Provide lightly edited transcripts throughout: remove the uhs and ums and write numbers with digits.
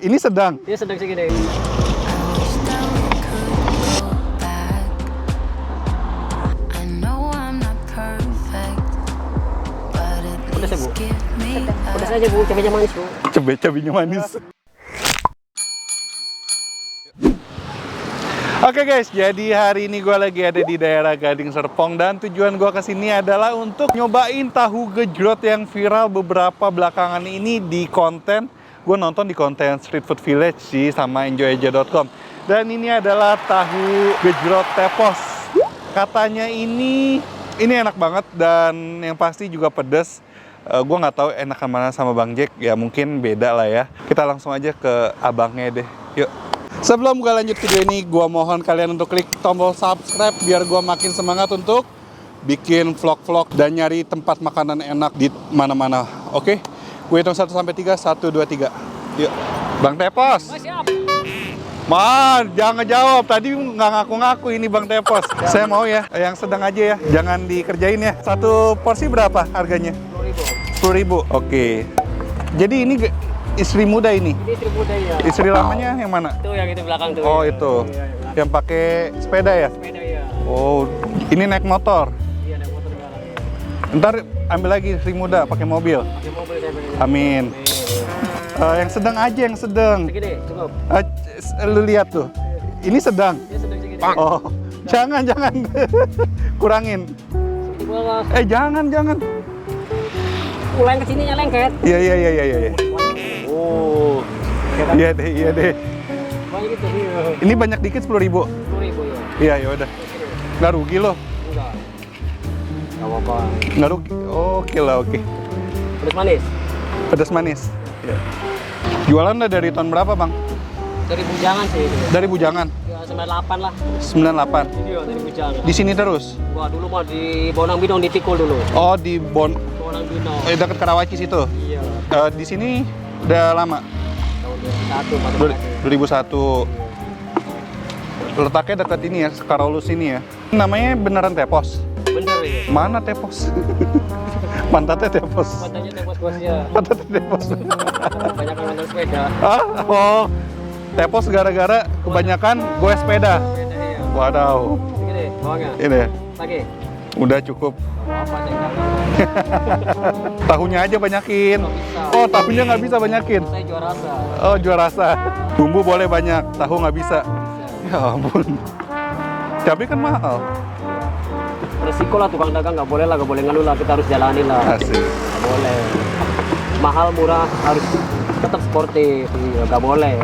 Ini sedang. Dia sedang segini. Udah sih, Bu. Udah saja, Bu. Cabenya manis, Bu. Cabai-cabainya manis. Oke guys, jadi hari ini gue lagi ada di daerah Gading Serpong dan tujuan gue kesini adalah untuk nyobain tahu gejrot yang viral beberapa belakangan ini di konten. Gue nonton di konten Street Food Village sih sama enjoyaja.com. Dan ini adalah tahu gejrot tepos. Katanya ini enak banget dan yang pasti juga pedas. Gue nggak tahu enakan mana sama Bang Jack, ya mungkin beda lah ya. Kita langsung aja ke abangnya deh, yuk. Sebelum gue lanjut video ini, gue mohon kalian untuk klik tombol subscribe biar gue makin semangat untuk bikin vlog-vlog dan nyari tempat makanan enak di mana-mana. Oke? Gue hitung 1 sampai 3, 1, 2, 3. Yuk. Bang Tepos. Siap. Man, jangan jawab. Tadi nggak ngaku-ngaku ini Bang Tepos. Saya mau ya, yang sedang aja ya. Jangan dikerjain ya. Satu porsi berapa harganya? 10.000. Oke. Jadi ini istri muda ini? Ini istri muda ya. Istri lamanya yang mana? Itu yang itu belakang tuh. Oh itu. Yang pakai sepeda ya? Sepeda ya. Oh, ini naik motor. Iya, naik motor sekarang. Ntar ambil lagi istri muda pakai mobil. Pakai mobil saya beli. Amin. Yang sedang aja, yang sedang. Segini, cukup. Lu lihat tuh. Ini sedang. Dia sedang segini. Oh, jangan. Kurangin. Di bawah. Jangan. Ulang ke sininya lengket. Iya. Oh. Iya deh. Banyak gitu sih. Ini banyak dikit 10.000. 10.000 ya. Iya, yaudah. Nggak rugi loh. Enggak. Enggak apa-apa. Nggak rugi. Oke lah, oke. Pedas manis. Pedas manis. Ya. Jualan udah dari tahun berapa, Bang? Dari Bujangan sih itu. Dari Bujangan. Ya 98 lah. 98. Iya, dari Bujangan. Di sini terus? Wah, dulu mah di Bonang Binong di Tikul dulu. Oh, di Bonang Binong. dekat Karawaci situ. Iya. Di sini udah lama. Tahun 2001 Letaknya dekat ini ya, Karolus ini ya. Namanya beneran Tepos. Bener ya. Mana Tepos? Pantatnya Tepos. Matanya tembus bosnya. Pantatnya Tepos. Banyak yang nonton sepeda. Oh. Tepos gara-gara kebanyakan gue sepeda. Sepeda ya. Wadaw. Segini, bawahnya. Ini. Lagi. Udah cukup. Apa saya enggak. Tahunya aja banyakin. Nggak bisa. Oh, tahunya nggak bisa banyakin. Saya juara rasa. Oh, jual rasa. Bumbu boleh banyak, tahu nggak bisa. Ya ampun. Cabai kan mahal. Resiko lah tukang dagang, nggak boleh ngeluh lah, kita harus jalanin lah. Asik. Nggak boleh. Mahal murah harus tetap sportif. Iya, nggak boleh.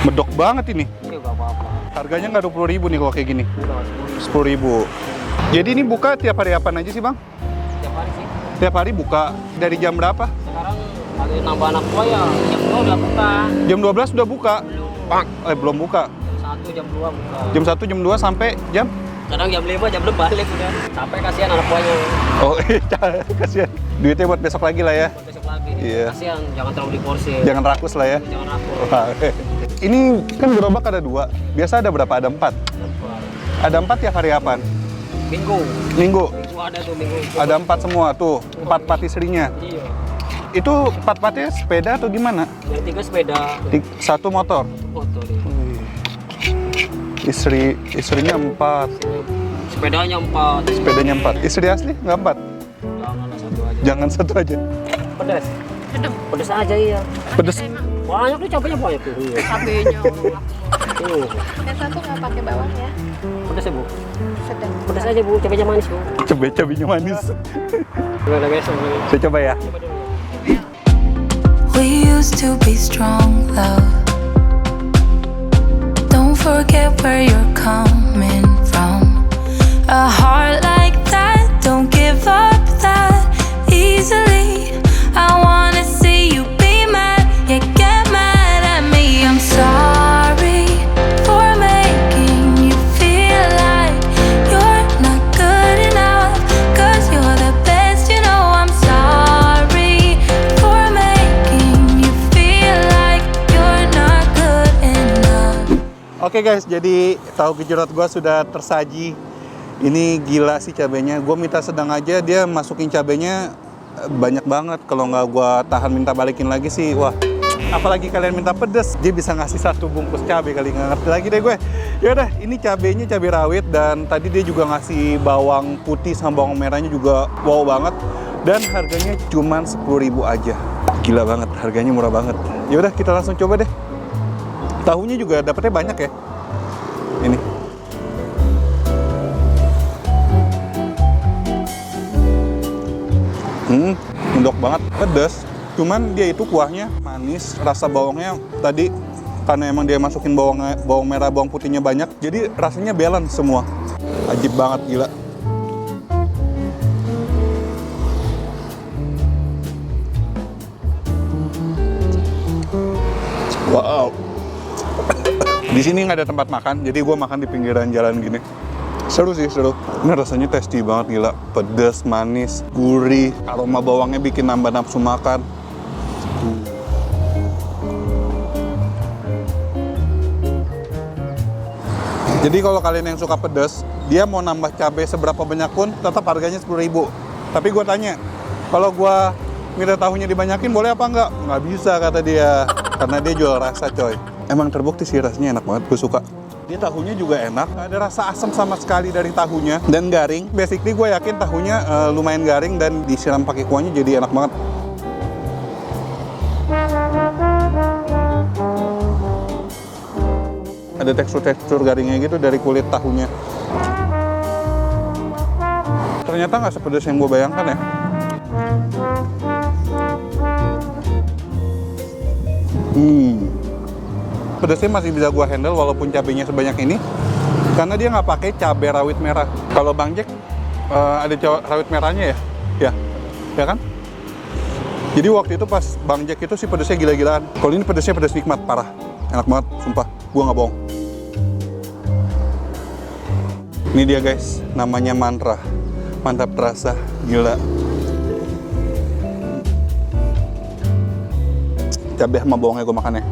Medok banget ini. Iya, nggak apa-apa. Harganya nggak 20.000 nih kalau kayak gini. Udah, 10.000. Jadi ini buka tiap hari apaan aja sih, Bang? tiap hari sih. Tiap hari buka. Dari jam berapa? Sekarang lagi nambah anak gua ya, jam 2 udah buka. Jam 12 udah buka. Belum. Belum buka. Jam 1, jam 2 buka. Jam 1, jam 2 sampai jam? Kadang jam 5, jam 6 balik udah. Sampai kasihan anak buahnya. Oh, kasihan. Duitnya buat besok lagi lah ya. Buat besok lagi. Iya. Kasihan, jangan terlalu diporsir. Jangan rakus lah ya. Jangan rakus. Wah, ini kan gerobak ada 2. Biasa ada berapa? Ada 4. Ada 4 tiap hari apaan? Minggu. Minggu. Minggu ada tuh minggu. Ada 4 semua tuh. 4 part istrinya. Iya. Itu 4 partnya sepeda atau gimana? Yang 3 sepeda. 1 motor. Motor ya. Istrinya 4. Sepedanya 4. Sepedanya 4. Istri asli nggak 4? Jangan satu aja. Jangan 1 aja. Pedas. Pedas aja iya. Pedes. Banyak tuh cabenya banyak tuh. Iya. Cabenya Tuh. yang satu nggak pakai bawang ya, Pedas ya, Bu. sedang. Pedas aja, Bu. Cabenya manis, Bu. Cabai-cabainya manis. Gimana guys? Saya coba ya. Coba dulu. We used to be strong, love. Don't forget where you're coming from. A heart like that, don't give up that easily. I wanna see you be mad, yeah, get mad at me. I'm sorry for making you feel like you're not good enough, 'cause you're the best, you know. I'm sorry for making you feel like you're not good enough. Oke guys, jadi tahu gejrot gua sudah tersaji. Ini gila sih cabenya. Gue minta sedang aja, dia masukin cabenya banyak banget. Kalau nggak gue tahan minta balikin lagi sih, wah apalagi kalian minta pedes, dia bisa ngasih 1 bungkus cabai kali, nggak ngerti lagi deh gue. Yaudah, ini cabenya cabai rawit, dan tadi dia juga ngasih bawang putih sama bawang merahnya juga wow banget, dan harganya cuman 10.000 aja. Gila banget, harganya murah banget. Yaudah, kita langsung coba deh. Tahunya juga dapetnya banyak ya. Ini. Mendok banget, pedas. Cuman dia itu kuahnya manis, rasa bawangnya tadi karena emang dia masukin bawang merah, bawang putihnya banyak, jadi rasanya balance semua. Ajib banget, gila. Wow. Di sini nggak ada tempat makan, jadi gue makan di pinggiran jalan gini. Seru sih, seru. Ini rasanya tasty banget, gila. Pedas, manis, gurih. Aroma bawangnya bikin nambah nafsu makan. Jadi kalau kalian yang suka pedas, dia mau nambah cabai seberapa banyak pun, tetap harganya 10.000. Tapi gue tanya, kalau gue minta tahunya dibanyakin boleh apa enggak? Nggak bisa kata dia, karena dia jual rasa coy. Emang terbukti sih rasanya enak banget, gue suka. Dia tahunya juga enak, nggak ada rasa asam sama sekali dari tahunya, dan garing. Basically gue yakin tahunya lumayan garing dan disiram pakai kuahnya jadi enak banget. Ada tekstur-tekstur garingnya gitu dari kulit tahunya. Ternyata nggak sepedas yang gue bayangkan ya. Pedasnya masih bisa gua handle walaupun cabenya sebanyak ini, karena dia nggak pakai cabai rawit merah. Kalau Bang Jack ada rawit merahnya ya kan? Jadi waktu itu pas Bang Jack itu sih pedasnya gila-gilaan. Kalau ini pedasnya pedas nikmat, parah, enak banget, sumpah, gua nggak bohong. Ini dia guys, namanya mantra, mantap terasa, gila. Cabai sama bawangnya gua makan ya.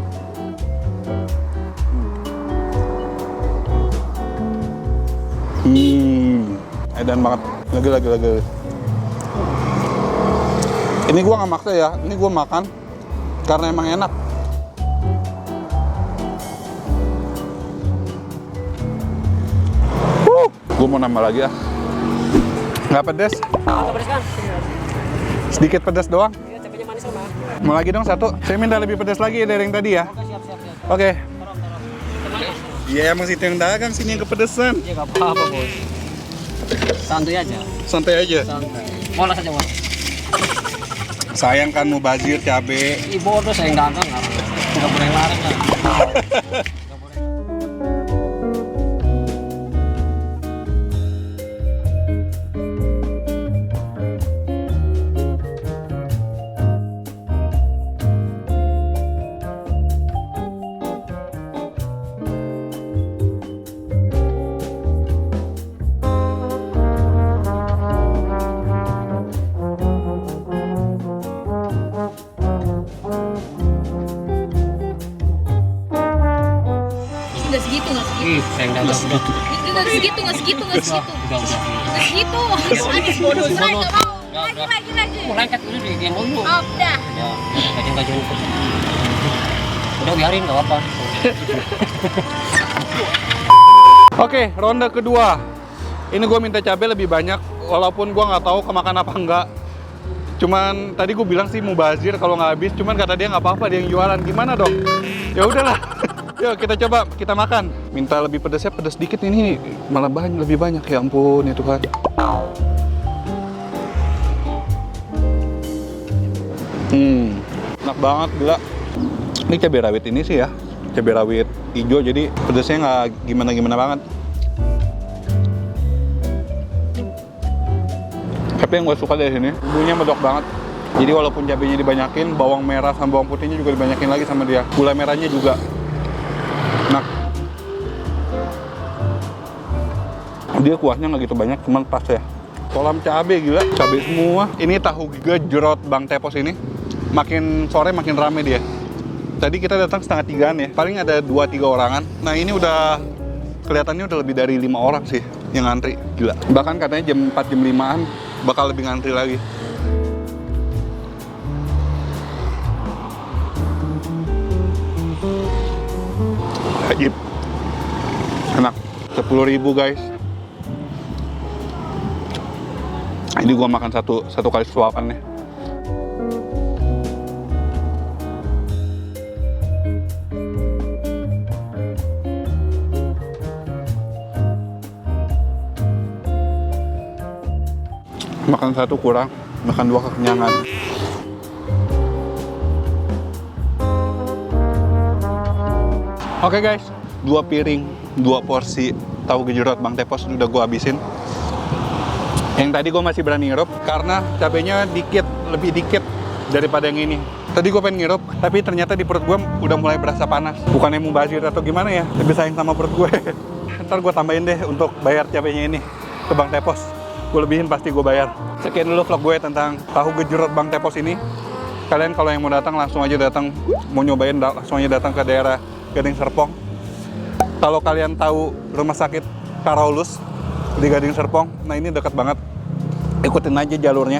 Edan banget, lagi. Ini gua nggak maksa ya, ini gua makan karena emang enak. Gua mau nambah lagi ya. Nggak pedes? Nggak pedes kan? Sedikit pedas doang. Iya, cabenya manis sama. Mau lagi dong 1. Saya minta lebih pedas lagi dari yang tadi ya. Oke, siap. Oke. Taruh. Iya, emang situ yang dagang, sini yang kepedesan. Iya, nggak apa-apa bos. Santuy aja. Santai aja. Santai. Molas aja bos. Sayang kan mau bazir cabe. Ih bodoh, saya yang dagang nggak boleh larang kan. Nggak segitu. Ih, saya yang dagang udah. Nggak segitu. Udah. Nggak segitu. Habis bodoh. Saya nggak mau. Lagi. Mau lengket dulu di game dulu. Oh, udah. Ya, gajian. Udah biarin, nggak apa-apa. Oke, ronde kedua. Ini gue minta cabai lebih banyak, walaupun gue nggak tahu kemakan apa enggak. Cuman tadi gue bilang sih mau bazir kalau nggak habis, cuman kata dia nggak apa-apa, dia yang jualan. Gimana dong? Ya udahlah. Yuk kita coba, kita makan. Minta lebih pedasnya, pedas dikit ini malah lebih banyak, ya ampun ya Tuhan. Enak banget, gila. Ini cabai rawit ini sih ya, cabai rawit hijau, jadi pedasnya nggak gimana-gimana banget. Tapi yang gue suka dari sini, bumbunya medok banget. Jadi walaupun cabainya dibanyakin, bawang merah sama bawang putihnya juga dibanyakin lagi sama dia. Gula merahnya juga. Enak. Dia kuahnya nggak gitu banyak, cuman pas ya. Kolam cabai, gila, cabai semua. Ini tahu gejrot Bang Tepos ini. Makin sore makin rame dia. Tadi kita datang 2:30 ya, paling ada 2-3 orangan. Nah ini udah kelihatannya udah lebih dari 5 orang sih yang ngantri, gila. Bahkan katanya jam 4, jam 5-an bakal lebih ngantri lagi. Wajib. Enak. 10.000 guys. Ini gua makan satu kali suapan ya. Makan satu kurang, makan dua kekenyangan. Oke guys, 2 piring, 2 porsi tahu gejrot Bang Tepos udah gue habisin. Yang tadi gue masih berani ngirup karena cabenya dikit, lebih dikit daripada yang ini. Tadi gue pengen ngirup, tapi ternyata di perut gue udah mulai berasa panas. Bukannya mubazir atau gimana ya, lebih sayang sama perut gue. Ntar gue tambahin deh untuk bayar cabenya ini ke Bang Tepos. Gue lebihin pasti gue bayar. Sekian dulu vlog gue tentang tahu gejrot Bang Tepos ini. Kalian kalau yang mau datang langsung aja datang, mau nyobain langsung aja datang ke daerah Gading Serpong. Kalau kalian tahu rumah sakit Karaulus di Gading Serpong, nah ini dekat banget. Ikutin aja jalurnya.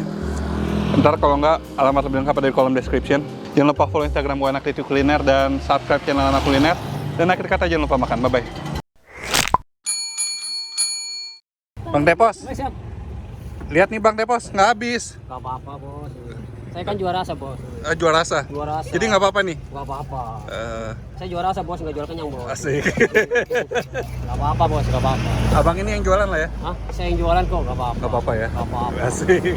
Ntar kalau nggak, alamat lebih lengkap ada di kolom description. Jangan lupa follow Instagram gue Anak Review Kuliner dan subscribe channel Anak Kuliner. Dan akhir kata jangan lupa makan. Bye-bye. Bang Tepos, Siap. lihat nih Bang Tepos, nggak habis. Gak apa-apa bos. Saya kan juara rasa bos. Juara rasa. Juara rasa. Jadi nggak apa-apa nih. Gak apa-apa. Saya juara rasa bos, nggak jual kenyang bos. Asik. Gak apa-apa bos, gak apa-apa. Abang ini yang jualan lah ya. Hah? Saya yang jualan kok, gak apa-apa. Nggak apa-apa ya. Gak apa-apa. Asik.